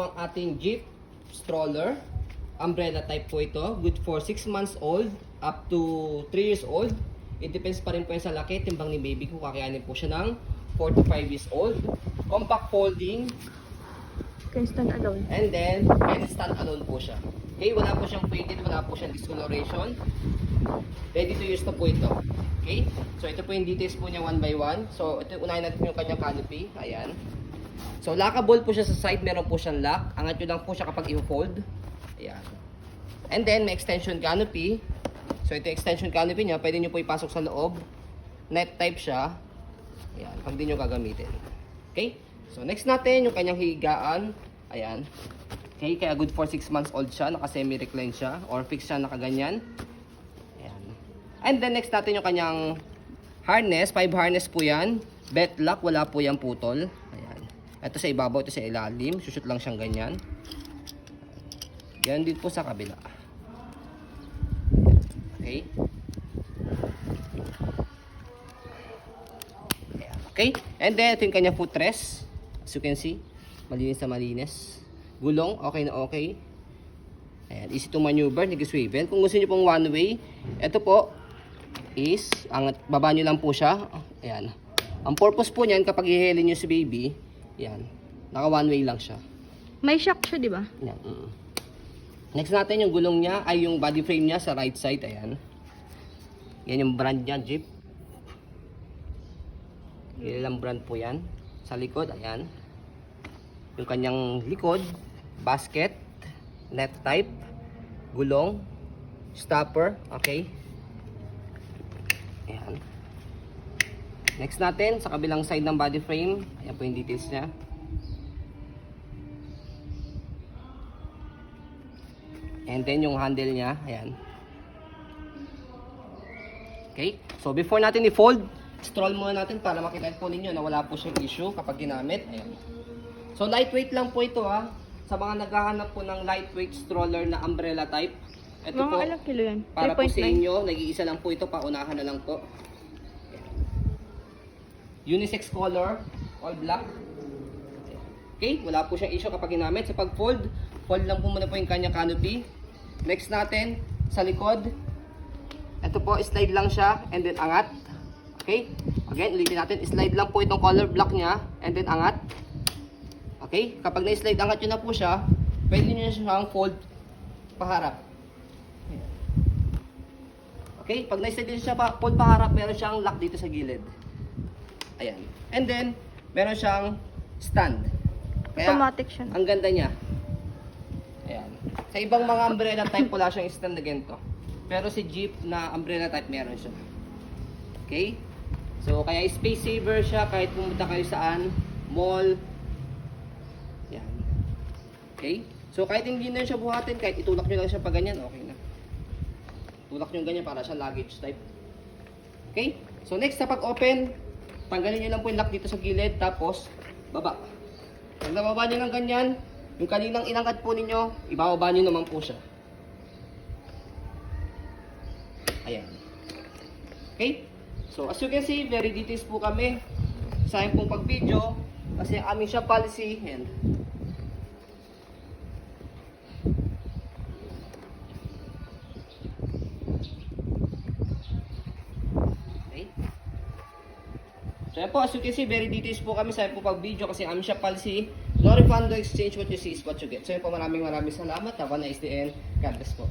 Ang ating Jeep stroller, umbrella type po ito, good for 6 months old up to 3 years old. It depends pa rin po yan sa laki, timbang ni baby ko, kakayanin po siya ng 4 to 5 years old. Compact folding, Can stand alone. and then can stand alone po siya. Okay, wala po siyang faded, wala po siyang discoloration. Ready to use na po ito. Okay, so ito po yung details po niya one by one. So ito, unahin natin yung kanyang canopy. Ayan. So lockable po siya sa side, meron po siyang lock. Angat nyo lang po siya kapag i-fold. Ayan. And then may extension canopy. So ito yung extension canopy niya, pwede nyo po ipasok sa loob. Net type siya. Ayan, pag di nyo gagamitin. Okay? So next natin, yung kanyang higaan. Ayan. Okay, kaya good for 6 months old siya. Naka semi-recline siya. Or fixed siya nakaganyan. Ayan. And then next natin yung kanyang harness. 5 harness po yan. Bet lock, wala po yung putol. Ayan. Ito sa ibabaw, ito sa ilalim. Sushoot lang siyang ganyan. Yan din po sa kabila. Okay. Ayan. Okay. And then ito yung kanyang footrest. As you can see, malinis na malinis. Gulong, okay na okay. Ayan, easy to maneuver, nag-swivel. Kung gusto niyo pong one way, ito po is, baba nyo lang po siya. Ayan. Ang purpose po niyan, kapag ihelin nyo si baby, ayan, naka one way lang siya. May shock siya, di ba? Ayan. Next natin yung gulong niya, ay yung body frame niya sa right side. Ayan. Yan yung brand niya, Jeep. Ilang brand po yan. Sa likod, ayan. Yung kanyang likod, basket, net type, gulong, stopper, okay. Ayan. Next natin, sa kabilang side ng body frame, ayan po yung details niya. And then yung handle niya, ayan. Okay, so before natin i-fold, stroll muna natin para makita po ninyo na wala po siyang issue kapag ginamit. Ayan. So lightweight lang po ito ha. Sa mga naghahanap po ng lightweight stroller na umbrella type. Ito Mga po, ilang kilo yan? para po sa 3.9. inyo, nag-iisa lang po ito, paunahan na lang po. Unisex color, all black. Okay, wala po siyang issue kapag ginamit. Sa pag-fold, fold lang po muna po yung kanyang canopy. Next natin, sa likod, ito po, slide lang siya, and then angat. Okay, again, ulitin natin, slide lang po itong color black niya, and then angat. Okay, kapag na-slide angat nyo na po siya, pwede nyo na siyang fold paharap. Okay, pag na-slide nyo siya fold paharap, meron siyang lock dito sa gilid. Ayan. And then, meron siyang stand. Kaya, Automatic siya. ang ganda niya. Ayan. Sa ibang mga umbrella type, wala siyang stand na ganito. Pero si Jeep na umbrella type, meron siya. Okay? So, kaya space saver siya kahit pumunta kayo saan, mall. Yan. Okay? So, kahit hindi na siya buhatin, kahit itulak nyo lang siya pa ganyan, okay na. Tulak nyo ganyan para siya luggage type. Okay? So, next sa pag-open, tanggalin nyo lang po yung lock dito sa gilid, tapos, baba. Pag nababa nyo ng ganyan, yung kaninang inangkat po ninyo, ibababa nyo naman po siya. Ayan. Okay? So, as you can see, very details po kami sa aking pong pag-video kasi ang aming shop policy and okay. So, yan po, as you can see, very details po kami sa aking pong pag-video kasi ang aming shop policy, no refund, no exchange, what you see is what you get. So, yan po, maraming salamat. Have a nice day and God bless po.